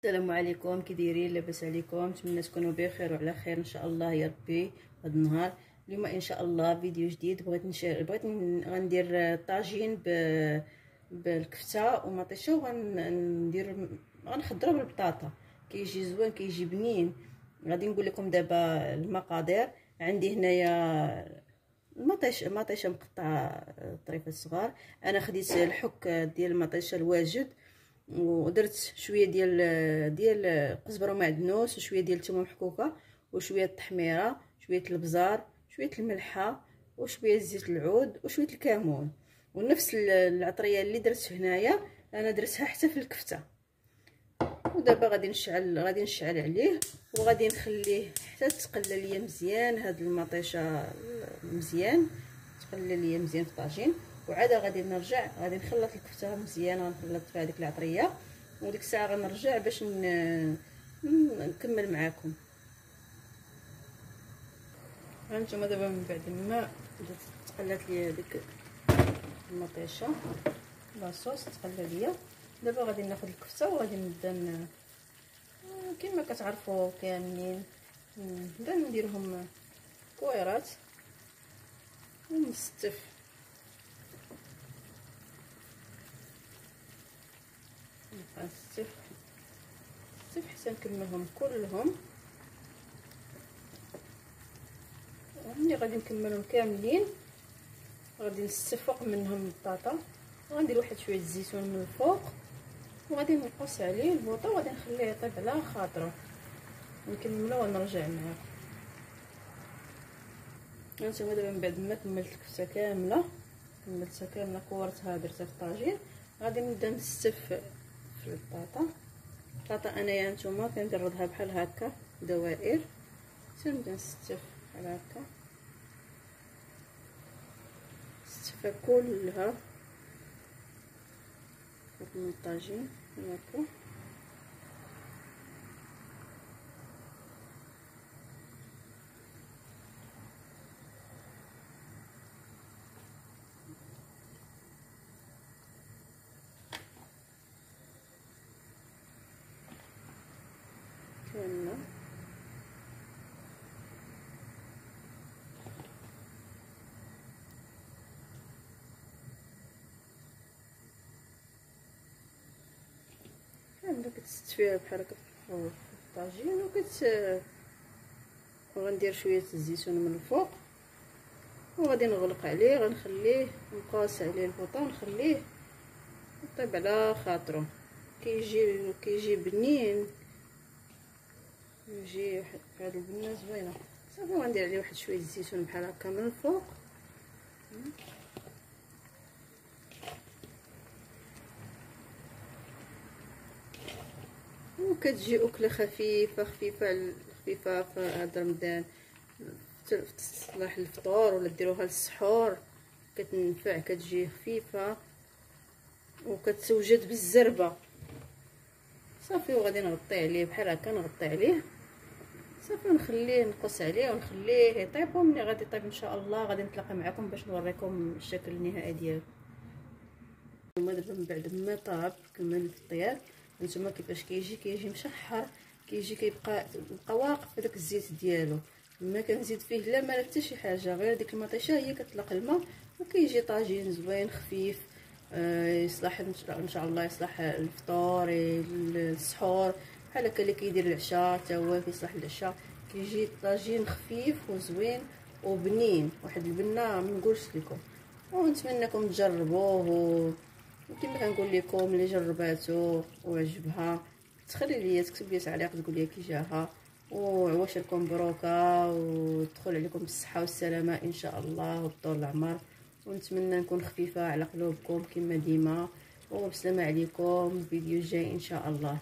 السلام عليكم، كي دايرين؟ لاباس عليكم؟ نتمنى تكونوا بخير وعلى خير ان شاء الله يا ربي. هذا النهار اليوم ان شاء الله فيديو جديد. بغيت غندير طاجين بالكفته ومطيشه، غنخضرو بالبطاطا. كيجي زوين، كيجي بنين. غادي نقول لكم دابا المقادير. عندي هنايا مطيشه مقطعه طريفات صغار. انا خديت الحك ديال المطيشه الواجد، ودرت شويه ديال قزبره ومعدنوس، وشويه ديال الثومه محكوكه، وشويه التحميره، شويه البزار، شويه الملحه، وشويه زيت العود، وشويه الكمون. ونفس العطريه اللي درت هنايا انا درتها حتى في الكفته. ودابا غادي نشعل عليه، وغادي نخليه حتى تقلى ليا مزيان. هاد المطيشه مزيان تقلى ليا مزيان في الطاجين، وعاد غادي نخلط الكفته مزيان. غنخلط فيها ديك العطريه، وديك الساعه غنرجع باش نكمل معاكم. هانتوما دابا من بعد ما تقلات ليا ديك المطيشه لاصوص تقلى ليا، دابا غادي ناخذ الكفته وغادي نبدا كما كتعرفوا كاملين نبدا نديرهم كويرات ونستف. نستف حتى نكملهم كلهم. ملي غادي نكملهم كاملين غادي نستف فوق منهم البطاطا، وغندير واحد شويه الزيتون من الفوق، وغادي نقص عليه البوطه وغادي نخليه يطيب على خاطره. نكملو ونرجع معاكم. هانتوما دابا من بعد ما كملت الكفته كامله كورتها درتها في الطاجين، غادي نبدا نستف في البطاطا. انايا هانتوما كندردها بحال هكا دوائر، تنبدا نستف بحال هكا، نستفها كلها فوق من الطاجين هكا. كامله كتستفيها بحال هكا في الطاجين، وغندير شويه الزيتون من الفوق، وغادي نغلق عليه. غنخليه نقاس عليه البوطه ونخليه يطيب على خاطرو. كيجي بنين، يجي واحد البنه زوينه. صافي غندير عليه واحد شويه الزيتون بحال هكا من الفوق، وكتجي اكله خفيفه في هذا رمضان، في صلاح الفطور ولا ديروها للسحور. كتنفع، كتجي خفيفه وكتوجد بالزربه. صافي وغادي نغطي عليه بحال هكا، نغطي عليه صافي ونخليه نقص عليه ونخليه يطيب. وملي غادي يطيب ان شاء الله غادي نتلاقى معكم باش نوريكم الشكل النهائي ديالو. هما دابا من بعد ما طاب كمل في الطياب، هانتوما كيفاش كيجي مشحر، كيبقى واقف في داك الزيت ديالو. ما كنزيد فيه لا ما حتى شي حاجه، غير ديك المطيشه هي كتطلق الماء، وكيجي طاجين زوين خفيف. يصلح ان شاء الله، يصلح الفطور، السحور، بحال هكا اللي كيدير العشاء حتى هو كيصلح العشاء. كيجي طاجين خفيف وزوين وبنين، واحد البنه ما نقولش لكم. ونتمنىكم تجربوه، وكما كنقول لكم اللي جرباتو وعجبها تخلي لي تكتب لي تعليق تقول لي كي جاها، وعواش لكم بروكه، وتدخل عليكم بالصحه والسلامه ان شاء الله وبطول العمر. ونتمنى نكون خفيفه على قلوبكم كما ديما. وبسلامه عليكم، الفيديو الجاي ان شاء الله.